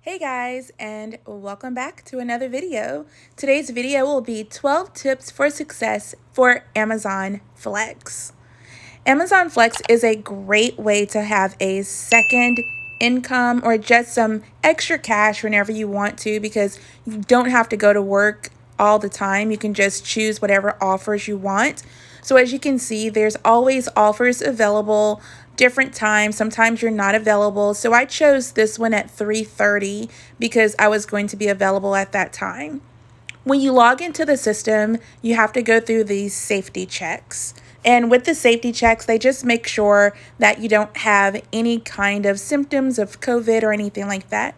Hey guys, and welcome back to another video. Today's video will be 12 tips for success for Amazon Flex. Amazon Flex is a great way to have a second income or just some extra cash whenever you want to, because you don't have to go to work all the time. You can just choose whatever offers you want. So as you can see, there's always offers available, different times. Sometimes you're not available. So I chose this one at 3:30 because I was going to be available at that time. When you log into the system, you have to go through these safety checks. And with the safety checks, they just make sure that you don't have any kind of symptoms of COVID or anything like that.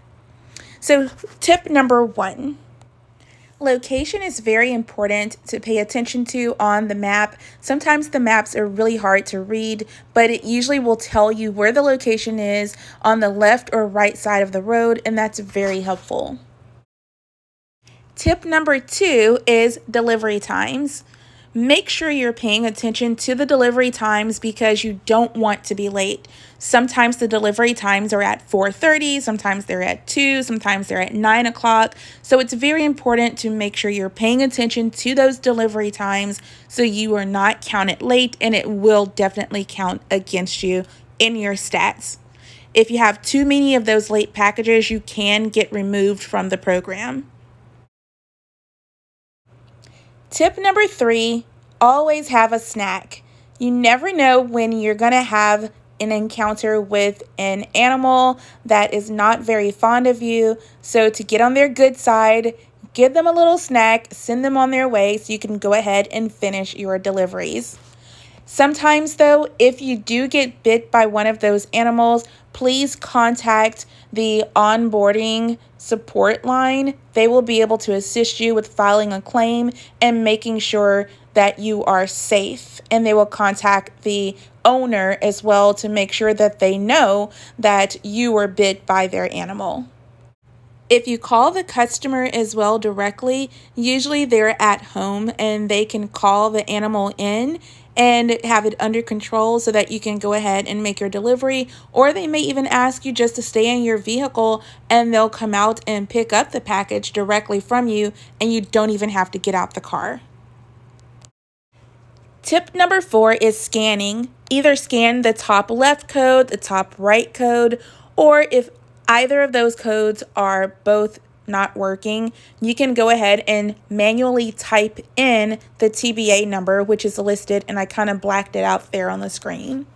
So tip number 1. Location is very important to pay attention to on the map. Sometimes the maps are really hard to read, but it usually will tell you where the location is on the left or right side of the road, and that's very helpful. Tip number 2 is delivery times. Make sure you're paying attention to the delivery times because you don't want to be late. Sometimes the delivery times are at 4:30, sometimes they're at 2, sometimes they're at 9 o'clock. So it's very important to make sure you're paying attention to those delivery times so you are not counted late, and it will definitely count against you in your stats. If you have too many of those late packages, you can get removed from the program. Tip number 3, always have a snack. You never know when you're going to have an encounter with an animal that is not very fond of you. So to get on their good side, give them a little snack, send them on their way so you can go ahead and finish your deliveries. Sometimes, though, if you do get bit by one of those animals, please contact the onboarding support line. They will be able to assist you with filing a claim and making sure that you are safe. And they will contact the owner as well to make sure that they know that you were bit by their animal. If you call the customer as well directly, usually they're at home and they can call the animal in and have it under control so that you can go ahead and make your delivery. Or they may even ask you just to stay in your vehicle and they'll come out and pick up the package directly from you, and you don't even have to get out the car. Tip number 4 is scanning. Either scan the top left code, the top right code, or if either of those codes are both not working, you can go ahead and manually type in the TBA number, which is listed, and I kind of blacked it out there on the screen.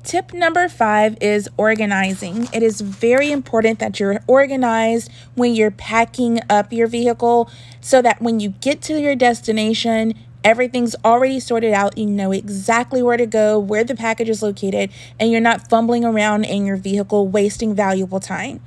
Tip number 5 is organizing. It is very important that you're organized when you're packing up your vehicle so that when you get to your destination, everything's already sorted out. You know exactly where to go, where the package is located, and you're not fumbling around in your vehicle, wasting valuable time.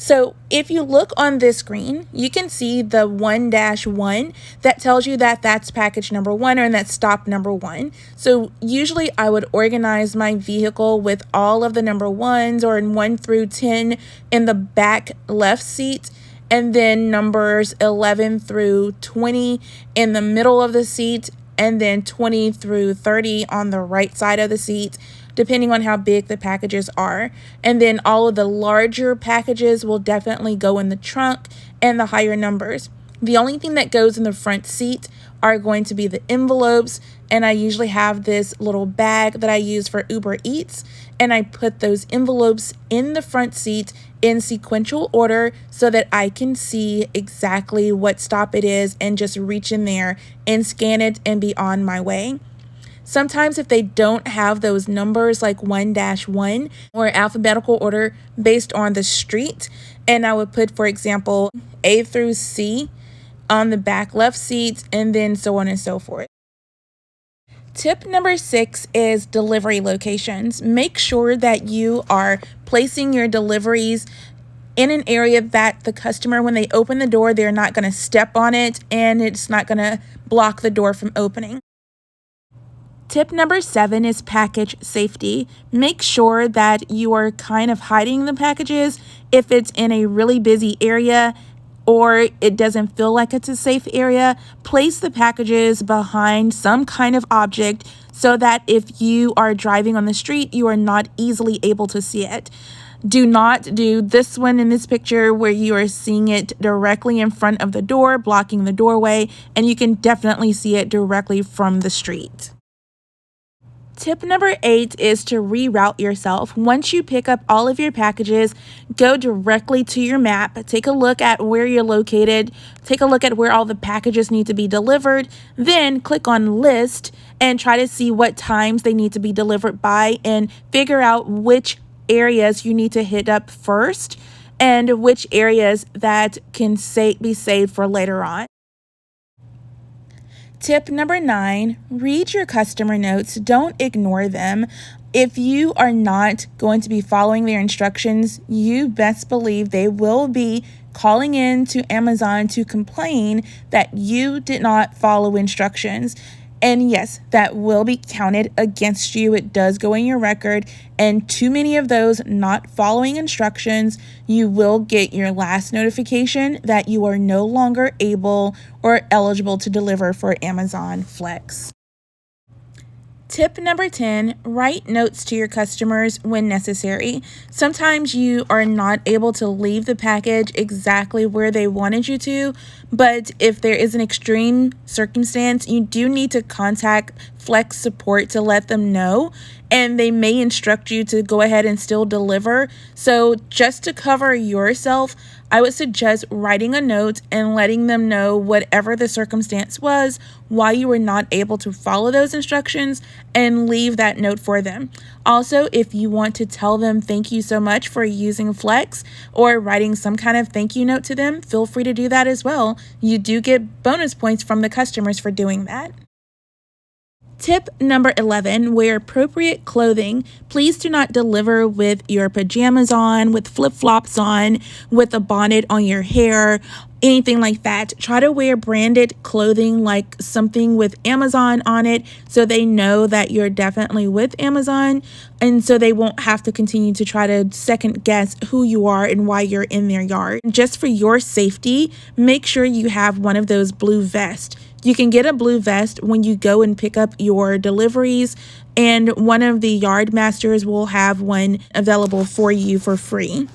So if you look on this screen, you can see the 1-1 that tells you that that's package number 1 or that's stop number 1. So usually I would organize my vehicle with all of the number 1s or in 1 through 10 in the back left seat, and then numbers 11 through 20 in the middle of the seat, and then 20 through 30 on the right side of the seat, depending on how big the packages are. And then all of the larger packages will definitely go in the trunk and the higher numbers. The only thing that goes in the front seat are going to be the envelopes, and I usually have this little bag that I use for Uber Eats, and I put those envelopes in the front seat in sequential order so that I can see exactly what stop it is and just reach in there and scan it and be on my way. Sometimes if they don't have those numbers like 1-1 or alphabetical order based on the street, and I would put, for example, A through C on the back left seat, and then so on and so forth. Tip number 6 is delivery locations. Make sure that you are placing your deliveries in an area that the customer, when they open the door, they're not going to step on it and it's not going to block the door from opening. Tip number 7 is package safety. Make sure that you are kind of hiding the packages if it's in a really busy area or it doesn't feel like it's a safe area. Place the packages behind some kind of object so that if you are driving on the street, you are not easily able to see it. Do not do this one in this picture where you are seeing it directly in front of the door, blocking the doorway, and you can definitely see it directly from the street. Tip number 8 is to reroute yourself. Once you pick up all of your packages, go directly to your map, take a look at where you're located, take a look at where all the packages need to be delivered, then click on list and try to see what times they need to be delivered by and figure out which areas you need to hit up first and which areas that can be saved for later on. Tip number 9, read your customer notes. Don't ignore them. If you are not going to be following their instructions, you best believe they will be calling in to Amazon to complain that you did not follow instructions. And yes, that will be counted against you. It does go in your record. And too many of those not following instructions, you will get your last notification that you are no longer able or eligible to deliver for Amazon Flex. Tip number 10, write notes to your customers when necessary. Sometimes you are not able to leave the package exactly where they wanted you to, but if there is an extreme circumstance, you do need to contact Flex support to let them know, and they may instruct you to go ahead and still deliver. So just to cover yourself, I would suggest writing a note and letting them know whatever the circumstance was, why you were not able to follow those instructions, and leave that note for them. Also, if you want to tell them thank you so much for using Flex or writing some kind of thank you note to them, feel free to do that as well. You do get bonus points from the customers for doing that. Tip number 11, wear appropriate clothing. Please do not deliver with your pajamas on, with flip-flops on, with a bonnet on your hair, anything like that. Try to wear branded clothing, like something with Amazon on it, so they know that you're definitely with Amazon, and so they won't have to continue to try to second guess who you are and why you're in their yard. Just for your safety, make sure you have one of those blue vests. You can get a blue vest when you go and pick up your deliveries, and one of the yard masters will have one available for you for free.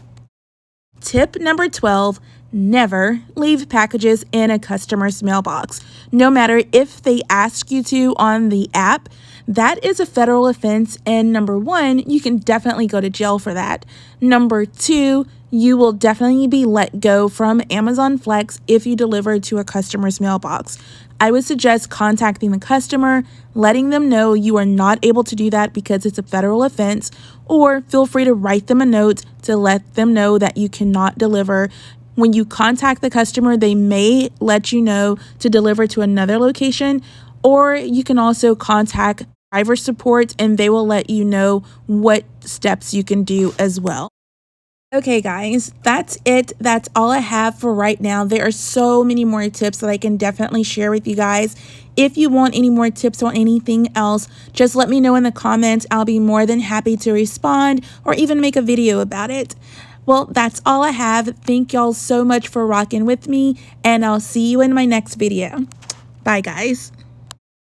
Tip number 12, never leave packages in a customer's mailbox. No matter if they ask you to on the app, that is a federal offense, and number 1, you can definitely go to jail for that. Number 2, you will definitely be let go from Amazon Flex if you deliver to a customer's mailbox. I would suggest contacting the customer, letting them know you are not able to do that because it's a federal offense, or feel free to write them a note to let them know that you cannot deliver. When you contact the customer, they may let you know to deliver to another location, or you can also contact driver support and they will let you know what steps you can do as well. Okay, guys, that's it. That's all I have for right now. There are so many more tips that I can definitely share with you guys. If you want any more tips on anything else, just let me know in the comments. I'll be more than happy to respond or even make a video about it. Well, that's all I have. Thank y'all so much for rocking with me, and I'll see you in my next video. Bye, guys.